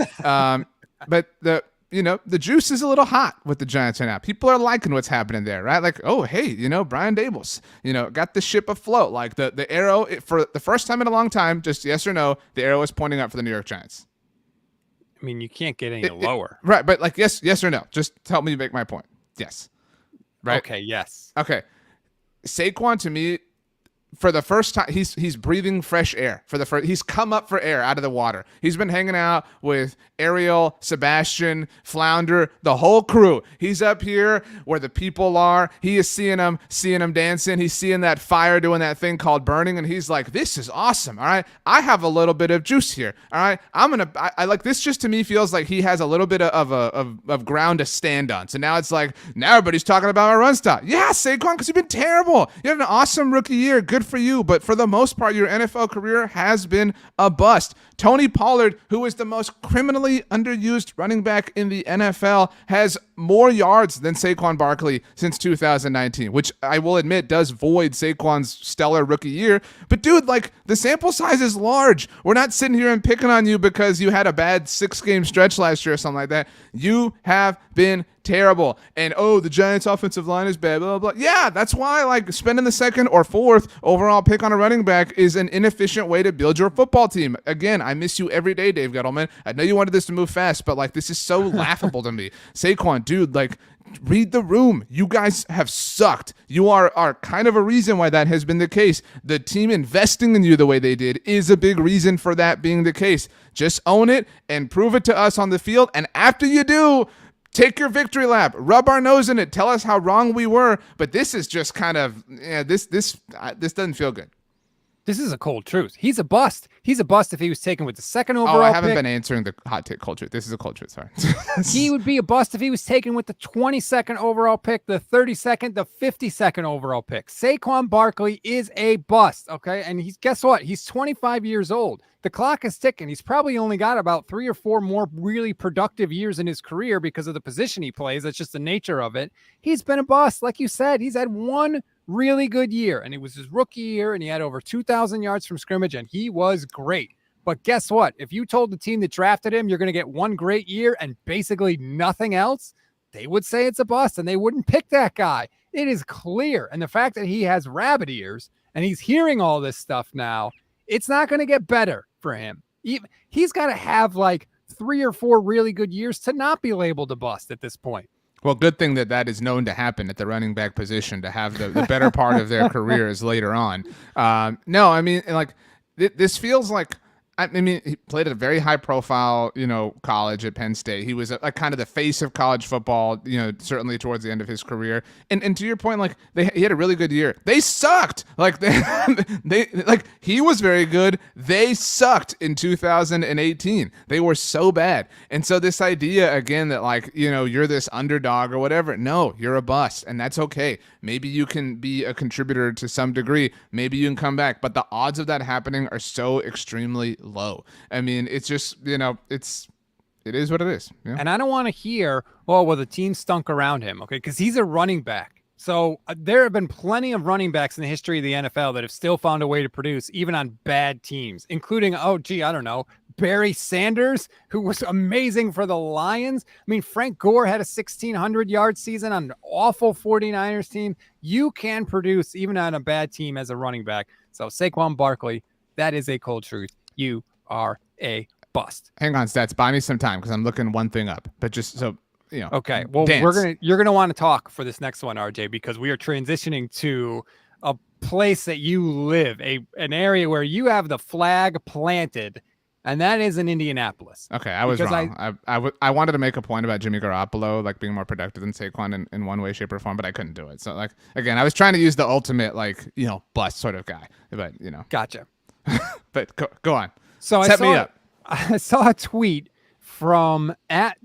the juice is a little hot with the Giants right now. People are liking what's happening there, right? Oh, hey, Brian Daboll's, got the ship afloat. The arrow for the first time in a long time, just yes or no, the arrow is pointing up for the New York Giants. I mean, you can't get any lower, right? But yes or no. Just help me make my point. Yes. Right? Okay, yes. Okay. Saquon, to me, for the first time, he's breathing fresh air. He's come up for air out of the water. He's been hanging out with Ariel, Sebastian, Flounder, the whole crew. He's up here where the people are. He is seeing them dancing. He's seeing that fire doing that thing called burning, and he's like, "This is awesome. All right, I have a little bit of juice here. All right, I like this." Just to me feels like he has a little bit of ground to stand on. So now it's now everybody's talking about my run stop. Yeah, Saquon, because you've been terrible. You had an awesome rookie year. Good for you, but for the most part, your NFL career has been a bust. Tony Pollard, who is the most criminally underused running back in the NFL, has more yards than Saquon Barkley since 2019, which I will admit does void Saquon's stellar rookie year. But dude, the sample size is large. We're not sitting here and picking on you because you had a bad 6-game stretch last year or something like that. You have been terrible. And the Giants offensive line is bad, blah, blah, blah. Yeah, that's why spending the 2nd or 4th overall pick on a running back is an inefficient way to build your football team. Again, I miss you every day, Dave Gettleman. I know you wanted this to move fast, but this is so laughable to me. Saquon, dude, read the room. You guys have sucked. You are kind of a reason why that has been the case. The team investing in you the way they did is a big reason for that being the case. Just own it and prove it to us on the field. And after you do, take your victory lap, rub our nose in it, tell us how wrong we were. But this is just kind of, this doesn't feel good. This is a cold truth. He's a bust. He's a bust if he was taken with the second overall Oh, I haven't pick. been answering the hot take cold truth. This is a cold truth. Sorry. He would be a bust if he was taken with the 22nd overall pick, the 32nd, the 52nd overall pick. Saquon Barkley is a bust, okay? And guess what? He's 25 years old. The clock is ticking. He's probably only got about 3 or 4 more really productive years in his career because of the position he plays. That's just the nature of it. He's been a bust. Like you said, he's had one really good year, and it was his rookie year, and he had over 2,000 yards from scrimmage, and he was great. But guess what? If you told the team that drafted him, you're going to get one great year and basically nothing else, they would say it's a bust, and they wouldn't pick that guy. It is clear. And the fact that he has rabbit ears and he's hearing all this stuff now, it's not going to get better for him. He's got to have like 3 or 4 really good years to not be labeled a bust at this point. Well, good thing that is known to happen at the running back position, to have the better part of their careers later on. No, I mean, like, this feels like, I mean, he played at a very high profile, college at Penn State. He was like kind of the face of college football, certainly towards the end of his career. And to your point, like, he had a really good year. They sucked. Like like he was very good. They sucked in 2018. They were so bad. And so this idea again that like, you're this underdog or whatever. No, you're a bust, and that's okay. Maybe you can be a contributor to some degree. Maybe you can come back, but the odds of that happening are so extremely low. I mean, it's just, it is what it is. Yeah. And I don't want to hear, well, the team stunk around him, okay? Because he's a running back. So there have been plenty of running backs in the history of the NFL that have still found a way to produce, even on bad teams, including, I don't know, Barry Sanders, who was amazing for the Lions. I mean, Frank Gore had a 1,600-yard season on an awful 49ers team. You can produce even on a bad team as a running back. So Saquon Barkley, that is a cold truth. You are a bust. Hang on, Stats. Buy me some time because I'm looking one thing up. But just so Okay. Well, you're gonna want to talk for this next one, RJ, because we are transitioning to a place that you live, an area where you have the flag planted, and that is in Indianapolis. Okay, I was wrong. I wanted to make a point about Jimmy Garoppolo like being more productive than Saquon in one way, shape, or form, but I couldn't do it. So like again, I was trying to use the ultimate bust sort of guy, but Gotcha. But go on. So Set me up. I saw a tweet from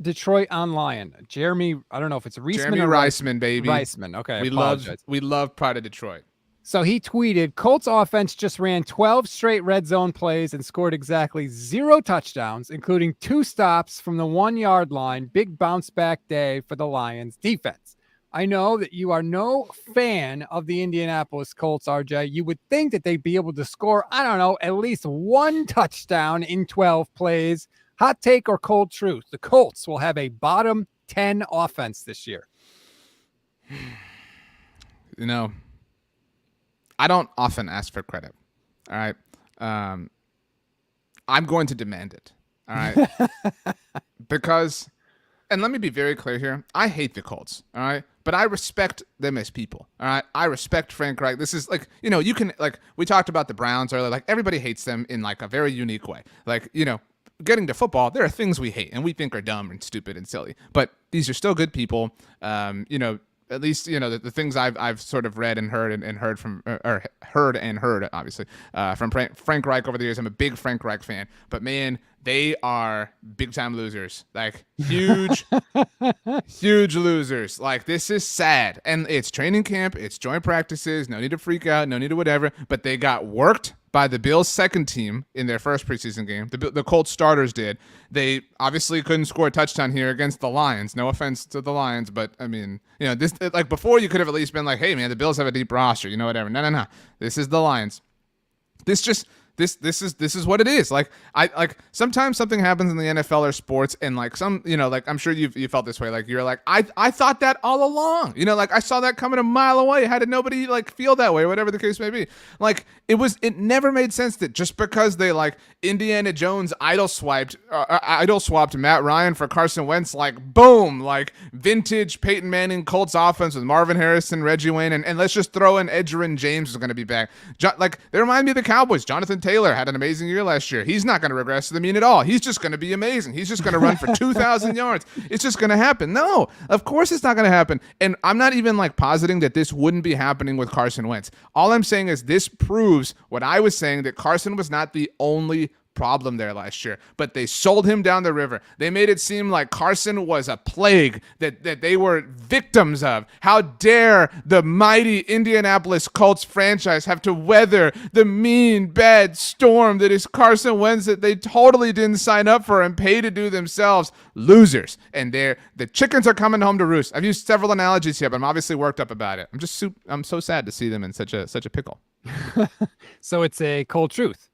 @Detroit Online. Jeremy, I don't know if it's Reisman Jeremy or Reisman, baby. Reisman. Okay, we love Pride of Detroit. So he tweeted, Colts offense just ran 12 straight red zone plays and scored exactly 0 touchdowns, including 2 stops from the 1-yard line. Big bounce back day for the Lions defense. I know that you are no fan of the Indianapolis Colts, RJ. You would think that they'd be able to score, I don't know, at least 1 touchdown in 12 plays. Hot take or cold truth? The Colts will have a bottom 10 offense this year. I don't often ask for credit. All right. I'm going to demand it. All right. Because, and let me be very clear here, I hate the Colts. All right. But I respect them as people. All right. I respect Frank Reich. This is like, you can, like, we talked about the Browns earlier. Like, everybody hates them in like a very unique way. Like, getting to football, there are things we hate and we think are dumb and stupid and silly. But these are still good people. At least the things I've sort of read and heard from obviously from Frank Reich over the years. I'm a big Frank Reich fan, but man, they are big time losers, like huge losers. Like, this is sad, and it's training camp, it's joint practices, no need to freak out, no need to whatever, but they got worked by the Bills' second team in their first preseason game. The Colts starters did. They obviously couldn't score a touchdown here against the Lions. No offense to the Lions, but I mean, this, like, before you could have at least been like, hey man, the Bills have a deep roster, whatever. No. This is the Lions. This is what it is. Like, sometimes something happens in the NFL or sports, and like like, I'm sure you felt this way. Like, you're like, I thought that all along. Like, I saw that coming a mile away. How did nobody like feel that way, or whatever the case may be? Like, it never made sense that just because they like Indiana Jones idol swapped Matt Ryan for Carson Wentz, like, boom, like vintage Peyton Manning Colts offense with Marvin Harrison, Reggie Wayne, and let's just throw in Edgerrin James is going to be back. Like, they remind me of the Cowboys. Jonathan Taylor had an amazing year last year. He's not going to regress to the mean at all. He's just going to be amazing. He's just going to run for 2,000 yards. It's just going to happen. No, of course it's not going to happen. And I'm not even like positing that this wouldn't be happening with Carson Wentz. All I'm saying is this proves what I was saying, that Carson was not the only problem there last year, but they sold him down the river. They made it seem like Carson was a plague that they were victims of. How dare the mighty Indianapolis Colts franchise have to weather the mean, bad storm that is Carson Wentz, that they totally didn't sign up for and pay to do themselves. Losers. And the chickens are coming home to roost. I've used several analogies here, but I'm obviously worked up about it. I'm so sad to see them in such a pickle. So it's a cold truth.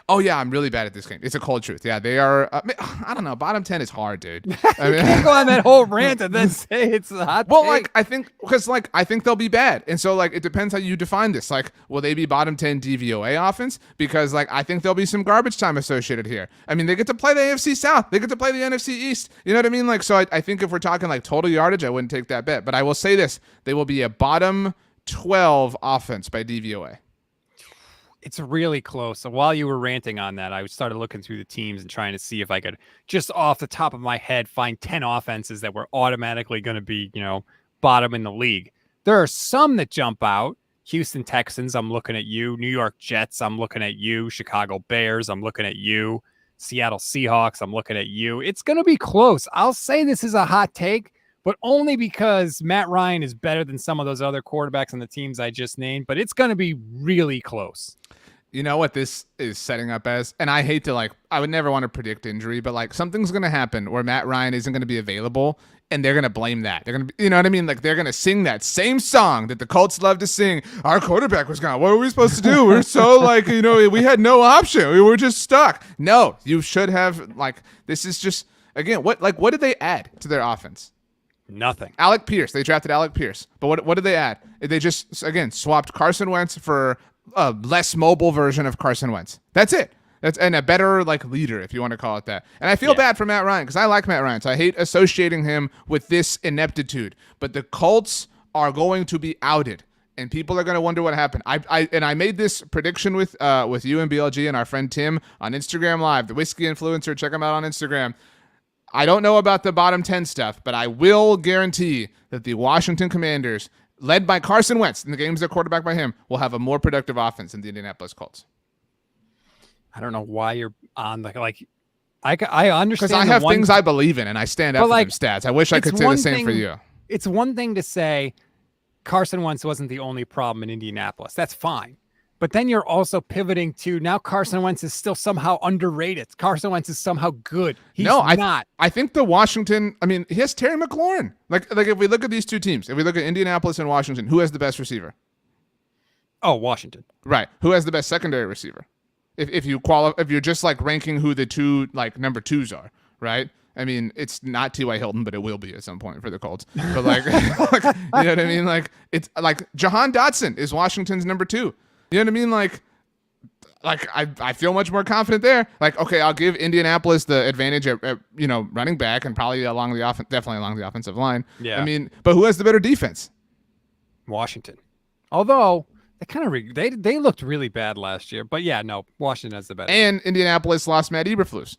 Oh, yeah, I'm really bad at this game. It's a cold truth. Yeah, they are. I don't know. Bottom 10 is hard, dude. I mean, you can't go on that whole rant and then say it's a hot well, take. I think they'll be bad. And so, it depends how you define this. Will they be bottom 10 DVOA offense? Because, I think there'll be some garbage time associated here. I mean, they get to play the AFC South. They get to play the NFC East. You know what I mean? So I think if we're talking, total yardage, I wouldn't take that bet. But I will say this. They will be a bottom 12 offense by DVOA. It's really close. So while you were ranting on that, I started looking through the teams and trying to see if I could just off the top of my head find 10 offenses that were automatically going to be, bottom in the league. There are some that jump out. Houston Texans, I'm looking at you. New York Jets, I'm looking at you. Chicago Bears, I'm looking at you. Seattle Seahawks, I'm looking at you. It's going to be close. I'll say this is a hot take, but only because Matt Ryan is better than some of those other quarterbacks on the teams I just named. But it's going to be really close. You know what this is setting up as? And I hate to I would never want to predict injury, but something's going to happen where Matt Ryan isn't going to be available, and they're going to blame that. They're going to, you know what I mean? They're going to sing that same song that the Colts love to sing. Our quarterback was gone. What were we supposed to do? We're so we had no option. We were just stuck. No, you should have this is just, again, what did they add to their offense? Nothing. Alec Pierce. They drafted Alec Pierce. But what did they add? They just, again, swapped Carson Wentz for a less mobile version of Carson Wentz. That's it. And a better leader, if you want to call it that. And I feel bad for Matt Ryan because I like Matt Ryan. So I hate associating him with this ineptitude. But the Colts are going to be outed, and people are going to wonder what happened. I made this prediction with you and BLG and our friend Tim on Instagram Live, the Whiskey Influencer. Check him out on Instagram. I don't know about the bottom 10 stuff, but I will guarantee that the Washington Commanders, led by Carson Wentz, in the games they're quarterback by him, will have a more productive offense than the Indianapolis Colts. I don't know why you're on I understand because I have things I believe in and I stand up for them stats. I wish I could say the same for you. It's one thing to say Carson Wentz wasn't the only problem in Indianapolis. That's fine. But then you're also pivoting to now Carson Wentz is still somehow underrated. Carson Wentz is somehow good. He's not. I think the Washington, he has Terry McLaurin. If we look at these two teams, if we look at Indianapolis and Washington, who has the best receiver? Oh, Washington. Right. Who has the best secondary receiver? If you're just ranking who the two number twos are, right? It's not T.Y. Hilton, but it will be at some point for the Colts. But you know what I mean? It's Jahan Dotson is Washington's number 2. You know what I mean? I feel much more confident there. Okay, I'll give Indianapolis the advantage at running back and probably definitely along the offensive line. Yeah. But who has the better defense? Washington. Although they looked really bad last year, but yeah, no, Washington has the better. And Indianapolis lost Matt Eberflus.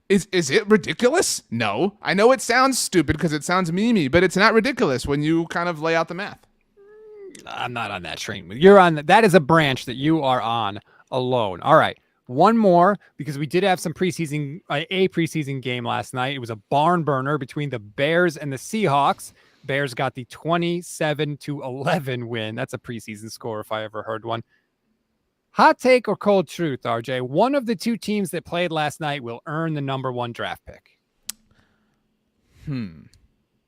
Is it ridiculous? No. I know it sounds stupid because it sounds memey, but it's not ridiculous when you kind of lay out the math. I'm not on that train. You're on that is a branch that you are on alone. All right. One more, because we did have some a preseason game last night. It was a barn burner between the Bears and the Seahawks. Bears got the 27-11 win. That's a preseason score if I ever heard one. Hot take or cold truth, RJ? One of the two teams that played last night will earn the number 1 draft pick.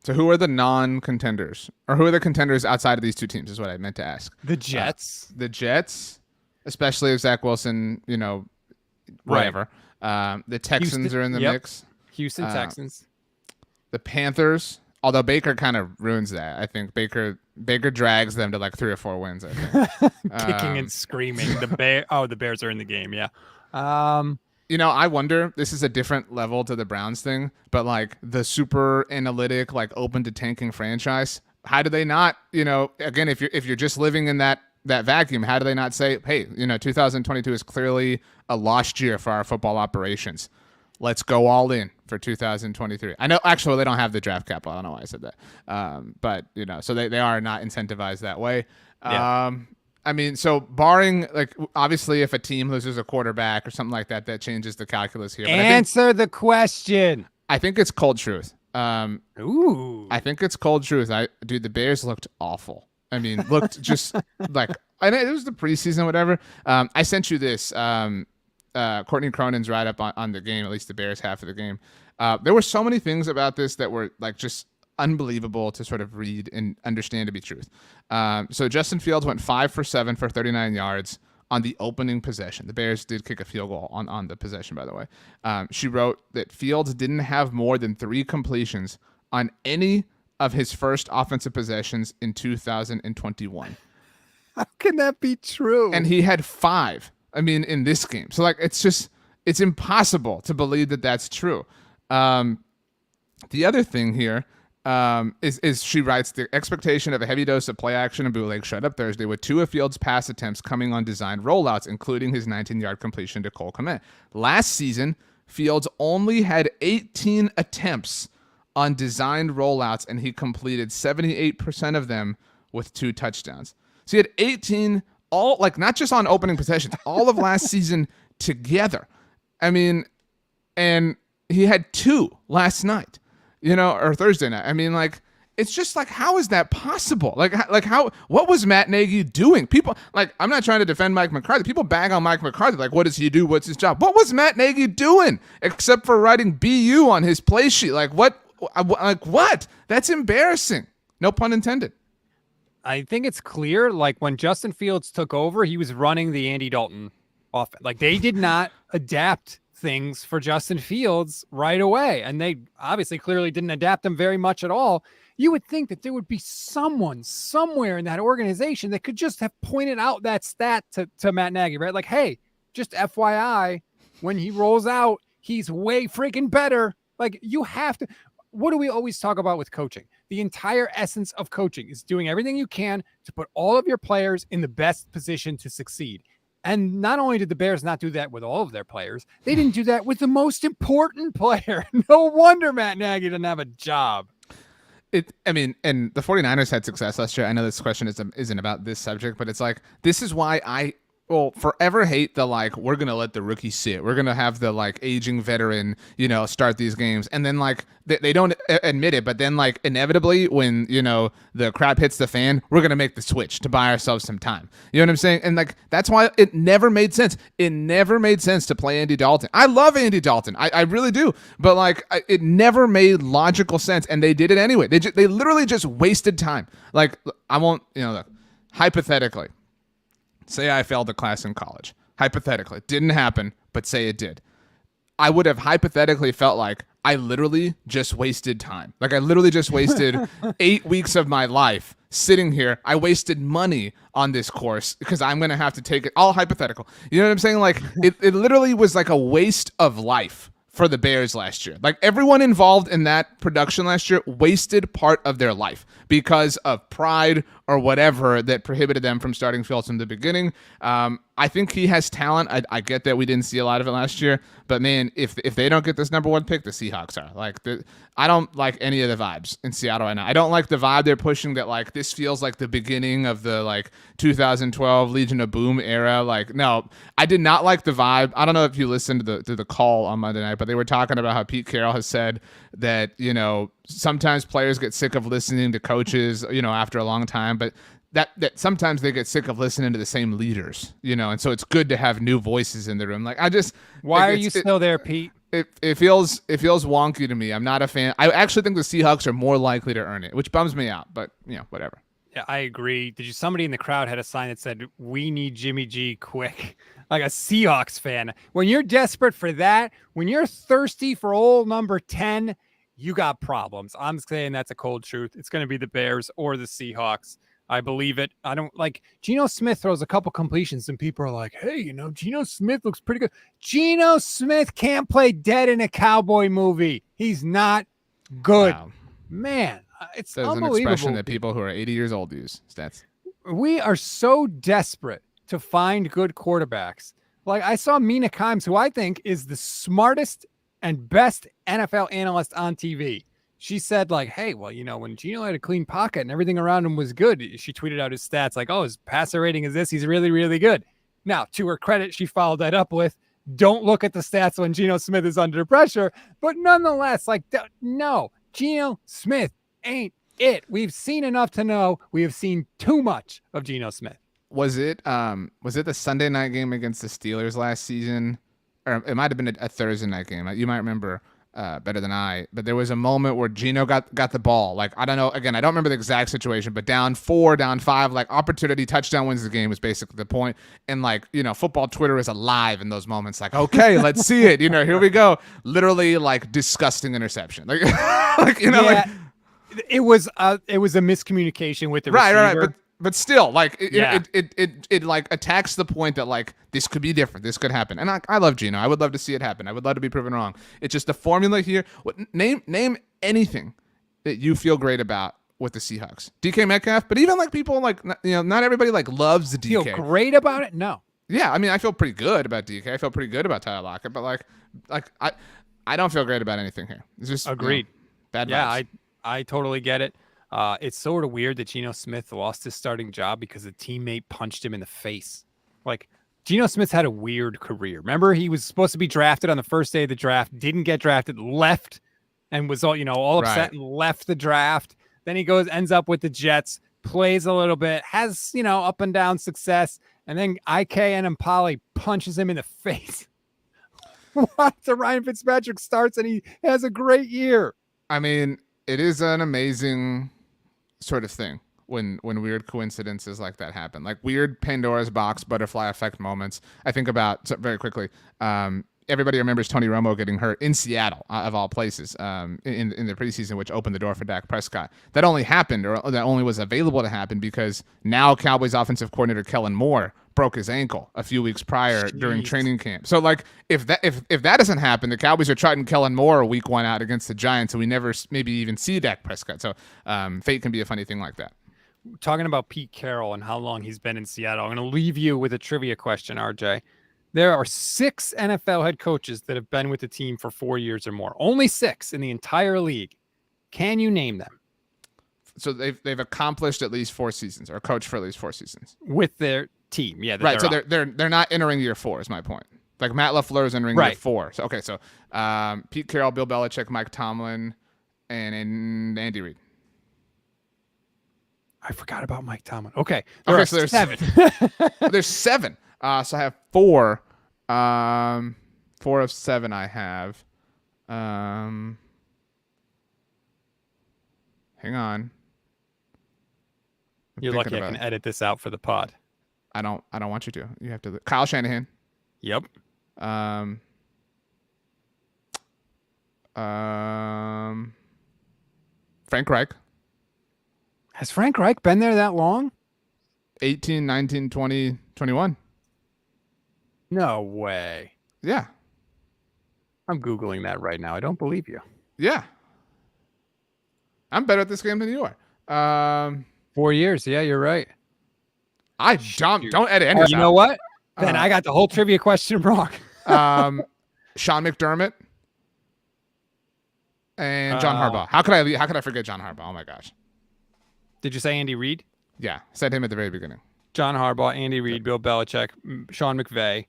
So who are the non-contenders? Or who are the contenders outside of these two teams is what I meant to ask. The Jets. The Jets, especially if Zach Wilson, whatever. Right. The Texans are in the mix. Houston Texans. The Panthers, although Baker kind of ruins that. I think Baker drags them to 3 or 4 wins, I think. Kicking and screaming. The Bears are in the game, yeah. I wonder, this is a different level to the Browns thing, but the super analytic, open to tanking franchise, how do they not, again, if you're just living in that that vacuum, how do they not say, hey, 2022 is clearly a lost year for our football operations. Let's go all in for 2023. I know, actually, they don't have the draft capital. I don't know why I said that. But, so they are not incentivized that way. Yeah. I mean, so barring, like, obviously if a team loses a quarterback or something like that, that changes the calculus here. But Answer the question. I think it's cold truth. Ooh. I think it's cold truth. Dude, the Bears looked awful. I mean, looked just like, I know it was the preseason, whatever. I sent you this, Courtney Cronin's write-up on the game, at least the Bears half of the game. There were so many things about this that were like just unbelievable to sort of read and understand to be truth. So Justin Fields went 5 for 7 for 39 yards on the opening possession. The Bears did kick a field goal on the possession, by the way. She wrote that Fields didn't have more than 3 completions on any of his first offensive possessions in 2021. How can that be true? And he had 5, in this game. So, like, it's impossible to believe that that's true. The other thing here is she writes, the expectation of a heavy dose of play action and bootleg shut up Thursday with 2 of Fields' pass attempts coming on designed rollouts, including his 19-yard completion to Cole Kmet. Last season, Fields only had 18 attempts on designed rollouts, and he completed 78% of them with 2 touchdowns. So he had 18, all, like, not just on opening possessions, all of last season together. And he had 2 last night. Or Thursday night. It's just like, how is that possible? What was Matt Nagy doing? People, like, I'm not trying to defend Mike McCarthy. People bang on Mike McCarthy. Like, what does he do? What's his job? What was Matt Nagy doing except for writing BU on his play sheet? Like, what? That's embarrassing. No pun intended. I think it's clear, like, when Justin Fields took over, he was running the Andy Dalton offense. Like, they did not adapt things for Justin Fields right away. And they obviously clearly didn't adapt them very much at all. You would think that there would be someone somewhere in that organization that could just have pointed out that stat to Matt Nagy, right? Like, hey, just FYI, when he rolls out, he's way freaking better. Like, you have to. What do we always talk about with coaching? The entire essence of coaching is doing everything you can to put all of your players in the best position to succeed. And not only did the Bears not do that with all of their players, they didn't do that with the most important player. No wonder Matt Nagy didn't have a job. And the 49ers had success last year. I know this question isn't about this subject, but it's like, this is why I will forever hate the, like, we're going to let the rookie sit. We're going to have the, like, aging veteran, start these games. And then, like, they don't admit it, but then, like, inevitably when, the crap hits the fan, we're going to make the switch to buy ourselves some time. You know what I'm saying? And, like, that's why it never made sense. It never made sense to play Andy Dalton. I love Andy Dalton. I really do. But, like, it never made logical sense, and they did it anyway. They literally just wasted time. Like, I won't, look, hypothetically, say I failed a class in college. Hypothetically. Didn't happen, but say it did. I would have hypothetically felt like I literally just wasted time. Like, I literally just wasted 8 weeks of my life sitting here. I wasted money on this course because I'm going to have to take it. All hypothetical. You know what I'm saying? Like, it literally was like a waste of life for the Bears last year. Like, everyone involved in that production last year wasted part of their life because of pride or whatever that prohibited them from starting Fields from the beginning. I think he has talent. I get that we didn't see a lot of it last year, but man, if they don't get this number 1 pick, the Seahawks are. Like, I don't like any of the vibes in Seattle right now. I don't like the vibe they're pushing that, like, this feels like the beginning of the, like, 2012 Legion of Boom era. Like, no, I did not like the vibe. I don't know if you listened to the call on Monday night, but they were talking about how Pete Carroll has said that, sometimes players get sick of listening to coaches, after a long time, but that sometimes they get sick of listening to the same leaders, and so it's good to have new voices in the room. Like, Why are you still there, Pete? It feels wonky to me. I'm not a fan. I actually think the Seahawks are more likely to earn it, which bums me out, but whatever. Yeah, I agree. Somebody in the crowd had a sign that said, "We need Jimmy G quick." Like a Seahawks fan. When you're desperate for that, when you're thirsty for old number 10, you got problems. I'm saying that's a cold truth. It's going to be the Bears or the Seahawks. I believe it. I don't like Geno Smith throws a couple completions and people are like, hey, Geno Smith looks pretty good. Geno Smith can't play dead in a cowboy movie. He's not good. Wow. Man, it's There's unbelievable. an expression that people who are 80 years old use. Stats. We are so desperate to find good quarterbacks. Like I saw Mina Kimes, who I think is the smartest and best NFL analyst on TV. She said like, hey, well, when Geno had a clean pocket and everything around him was good, she tweeted out his stats like, oh, his passer rating is this. He's really, really good. Now, to her credit, she followed that up with, don't look at the stats when Geno Smith is under pressure. But nonetheless, like, no, Geno Smith ain't it. We've seen enough to know we have seen too much of Geno Smith. Was it the Sunday night game against the Steelers last season? Or it might have been a Thursday night game. You might remember better than I, but there was a moment where Geno got the ball. Like, I don't know. Again, I don't remember the exact situation, but down 4, down 5, like opportunity, touchdown wins the game was basically the point. And like, football Twitter is alive in those moments. Like, okay, let's see it. Here we go. Literally like disgusting interception. Like, it was a miscommunication with the receiver. Right. But still, like it like attacks the point that like this could be different. This could happen. And I love Geno. I would love to see it happen. I would love to be proven wrong. It's just the formula here. Name anything that you feel great about with the Seahawks. DK Metcalf, but even like people like not everybody like loves the DK. Feel great about it? No. Yeah, I mean I feel pretty good about DK. I feel pretty good about Tyler Lockett, but like I don't feel great about anything here. It's just agreed. Bad vibes. Yeah, I totally get it. It's sort of weird that Geno Smith lost his starting job because a teammate punched him in the face. Like, Geno Smith's had a weird career. Remember, he was supposed to be drafted on the first day of the draft, didn't get drafted, left, and was all upset and left the draft. Then he ends up with the Jets, plays a little bit, has, up and down success, and then IK and Impali punches him in the face. So Ryan Fitzpatrick starts and he has a great year. I mean, it is an amazing sort of thing when weird coincidences like that happen, like weird Pandora's box butterfly effect moments. I think about very quickly. Everybody remembers Tony Romo getting hurt in Seattle, of all places, in the preseason, which opened the door for Dak Prescott. That only happened, or that only was available to happen, because now Cowboys offensive coordinator Kellen Moore broke his ankle a few weeks prior during training camp. So, like, if that doesn't happen, the Cowboys are trotting Kellen Moore week 1 out against the Giants, and we never maybe even see Dak Prescott. So, fate can be a funny thing like that. Talking about Pete Carroll and how long he's been in Seattle, I'm going to leave you with a trivia question, RJ. There are 6 NFL head coaches that have been with the team for 4 years or more. Only 6 in the entire league. Can you name them? So they've accomplished at least 4 seasons, or coached for at least 4 seasons with their team. Yeah, right. So they're not entering year 4 is my point. Like Matt LaFleur is entering year 4. So so Pete Carroll, Bill Belichick, Mike Tomlin, and Andy Reid. I forgot about Mike Tomlin. Okay, so there's 7. There's 7. So I have 4. 4 of 7 I have. Hang on. You're lucky I can edit this out for the pod. I don't want you to. You have to. Kyle Shanahan. Yep. Frank Reich. Has Frank Reich been there that long? 18, 19, 20, 21. No way. Yeah. I'm Googling that right now. I don't believe you. Yeah. I'm better at this game than you are. 4 years. Yeah, you're right. Don't edit any. You know what? Then I got the whole trivia question wrong. Sean McDermott and John Harbaugh. How could I forget John Harbaugh? Oh my gosh. Did you say Andy Reid? Yeah, said him at the very beginning. John Harbaugh, Andy Reid, Bill Belichick, Sean McVay.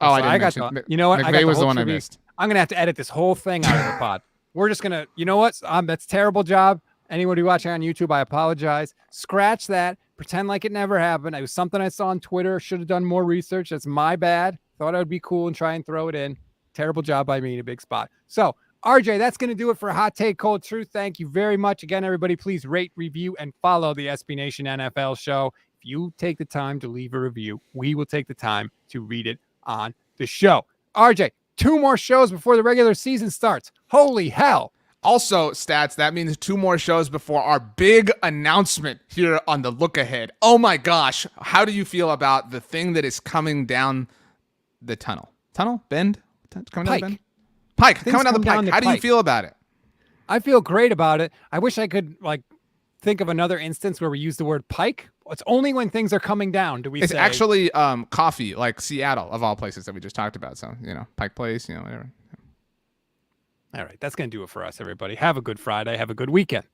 Oh, I didn't you know what? McVay was the one I missed. I'm gonna have to edit this whole thing out of the pod. We're just gonna. You know what? That's a terrible job. Anybody watching on YouTube, I apologize. Scratch that. Pretend like it never happened. It was something I saw on Twitter. Should have done more research. That's my bad. Thought I would be cool and try and throw it in. Terrible job by me in a big spot. So, RJ, that's going to do it for Hot Take Cold Truth. Thank you very much. Again, everybody, please rate, review, and follow the SB Nation NFL show. If you take the time to leave a review, we will take the time to read it on the show. RJ, 2 more shows before the regular season starts. Holy hell. Also, Stats, that means 2 more shows before our big announcement here on the Look Ahead. Oh my gosh. How do you feel about the thing that is coming down the tunnel? Tunnel? Bend? Coming down the bend? Pike. Coming down the pike. How do you feel about it? I feel great about it. I wish I could think of another instance where we use the word pike It's only when things are coming down do we It's say. actually coffee, like Seattle, of all places that we just talked about. So, Pike Place, whatever. All right, that's going to do it for us, everybody. Have a good Friday. Have a good weekend.